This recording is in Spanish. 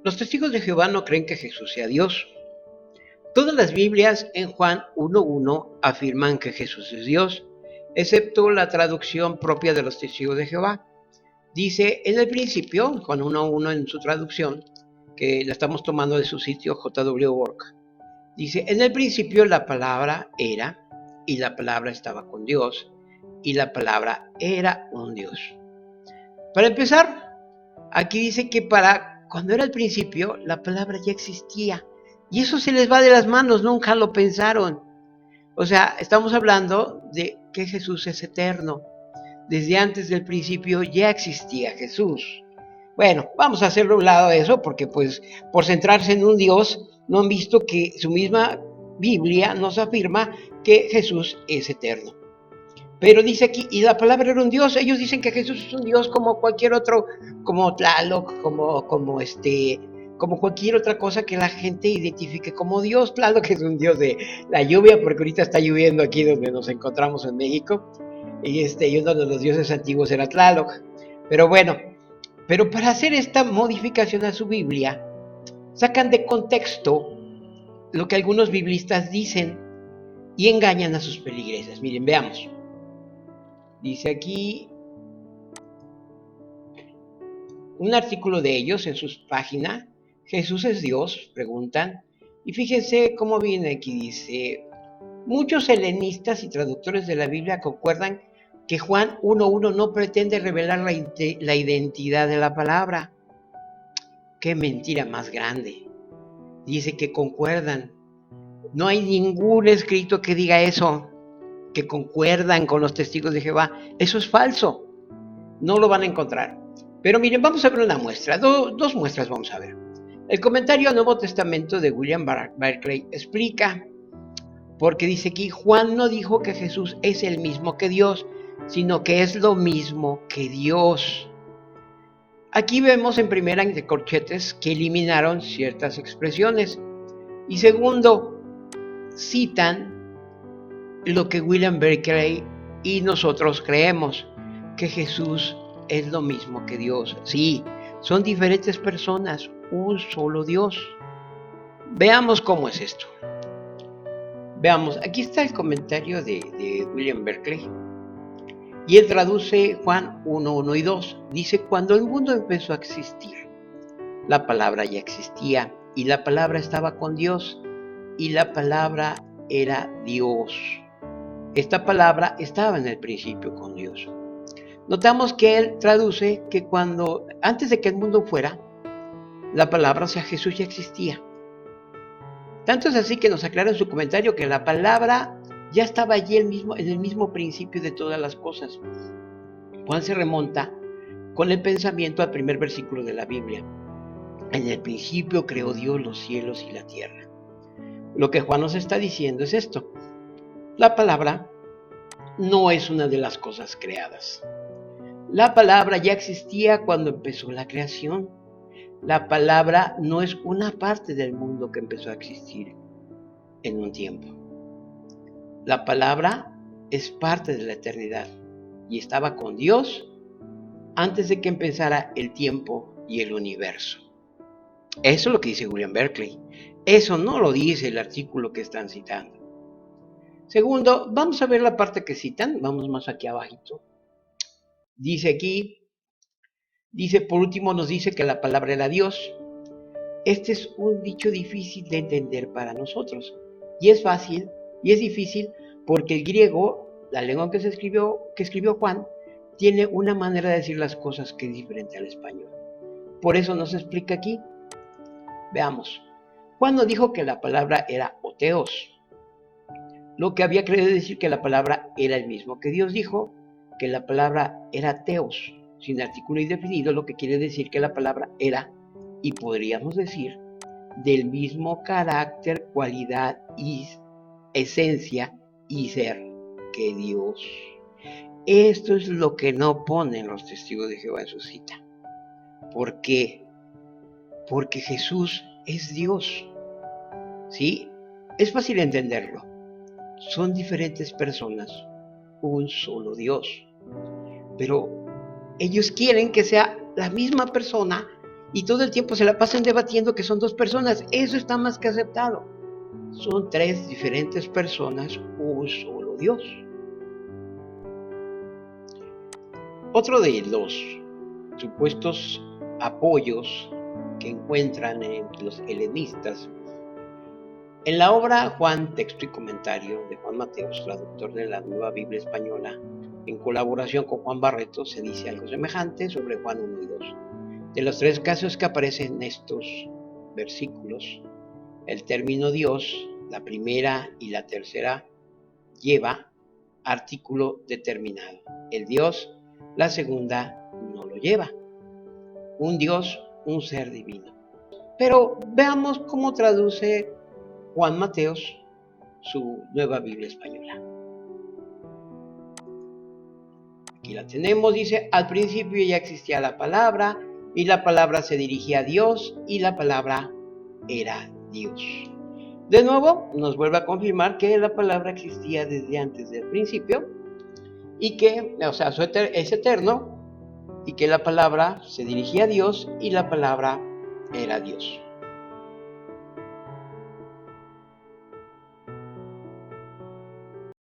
Los testigos de Jehová no creen que Jesús sea Dios. Todas las Biblias en Juan 1:1 afirman que Jesús es Dios, excepto la traducción propia de los testigos de Jehová. Dice, en el principio, Juan 1:1 en su traducción, que la estamos tomando de su sitio JW.org, dice, en el principio la palabra era, y la palabra estaba con Dios, y la palabra era un Dios. Para empezar, aquí dice que para cuando era el principio, la palabra ya existía. Y eso se les va de las manos, nunca lo pensaron. O sea, estamos hablando de que Jesús es eterno. Desde antes del principio ya existía Jesús. Bueno, vamos a hacerlo a un lado de eso, porque pues por centrarse en un Dios, no han visto que su misma Biblia nos afirma que Jesús es eterno. Pero dice aquí, y la palabra era un Dios. Ellos dicen que Jesús es un Dios como cualquier otro, como Tlaloc, como cualquier otra cosa que la gente identifique como Dios. Tlaloc es un Dios de la lluvia, porque ahorita está lloviendo aquí donde nos encontramos en México. Y uno de los dioses antiguos era Tlaloc. Pero bueno, pero para hacer esta modificación a su Biblia, sacan de contexto lo que algunos biblistas dicen y engañan a sus feligreses. Miren, veamos. Dice aquí un artículo de ellos en sus páginas, ¿Jesús es Dios?, preguntan. Y fíjense cómo viene aquí, dice, muchos helenistas y traductores de la Biblia concuerdan que Juan 1:1 no pretende revelar la identidad de la palabra. ¡Qué mentira más grande! Dice que concuerdan. No hay ningún escrito que diga eso, que concuerdan con los testigos de Jehová. Eso es falso. No lo van a encontrar. Pero miren, vamos a ver una muestra, dos muestras vamos a ver. El comentario al Nuevo Testamento de William Barclay explica, porque dice aquí, Juan no dijo que Jesús es el mismo que Dios, sino que es lo mismo que Dios. Aquí vemos en primera de corchetes que eliminaron ciertas expresiones. Y segundo, citan lo que William Barclay y nosotros creemos, que Jesús es lo mismo que Dios. Sí, son diferentes personas, un solo Dios. Veamos cómo es esto. Veamos, aquí está el comentario de William Barclay. Y él traduce Juan 1:1 y 2. Dice, cuando el mundo empezó a existir, la palabra ya existía, y la palabra estaba con Dios, y la palabra era Dios. Esta palabra estaba en el principio con Dios. Notamos que él traduce que antes de que el mundo fuera, la palabra, o sea, Jesús ya existía. Tanto es así que nos aclara en su comentario que la palabra ya estaba allí en el mismo principio de todas las cosas. Juan se remonta con el pensamiento al primer versículo de la Biblia. En el principio creó Dios los cielos y la tierra. Lo que Juan nos está diciendo es esto. La palabra no es una de las cosas creadas. La palabra ya existía cuando empezó la creación. La palabra no es una parte del mundo que empezó a existir en un tiempo. La palabra es parte de la eternidad y estaba con Dios antes de que empezara el tiempo y el universo. Eso es lo que dice William Barclay. Eso no lo dice el artículo que están citando. Segundo, vamos a ver la parte que citan. Vamos más aquí abajito. Dice aquí, por último nos dice que la palabra era Dios. Este es un dicho difícil de entender para nosotros. Y es fácil, y es difícil, porque el griego, la lengua que escribió Juan, tiene una manera de decir las cosas que es diferente al español. Por eso nos explica aquí. Veamos. Juan no dijo que la palabra era oteos, lo que había querido decir que la palabra era el mismo que Dios. Dijo que la palabra era teos, sin artículo indefinido, lo que quiere decir que la palabra era, y podríamos decir, del mismo carácter, cualidad y esencia y ser que Dios. Esto es lo que no ponen los testigos de Jehová en su cita. ¿Por qué? Porque Jesús es Dios. ¿Sí? Es fácil entenderlo. Son diferentes personas, un solo Dios. Pero ellos quieren que sea la misma persona y todo el tiempo se la pasan debatiendo que son dos personas. Eso está más que aceptado. Son tres diferentes personas o un solo Dios. Otro de los supuestos apoyos que encuentran en los helenistas, en la obra Juan, texto y comentario de Juan Mateos, traductor de la Nueva Biblia Española, en colaboración con Juan Barreto, se dice algo semejante sobre Juan 1 y 2. De los tres casos que aparecen en estos versículos, el término Dios, la primera y la tercera, lleva artículo determinado. El Dios, la segunda, no lo lleva. Un Dios, un ser divino. Pero veamos cómo traduce Juan Mateos su Nueva Biblia Española. Aquí la tenemos, dice: al principio ya existía la palabra, y la palabra se dirigía a Dios, y la palabra era Dios. De nuevo, nos vuelve a confirmar que la palabra existía desde antes del principio, y que, o sea, es eterno, y que la palabra se dirigía a Dios, y la palabra era Dios.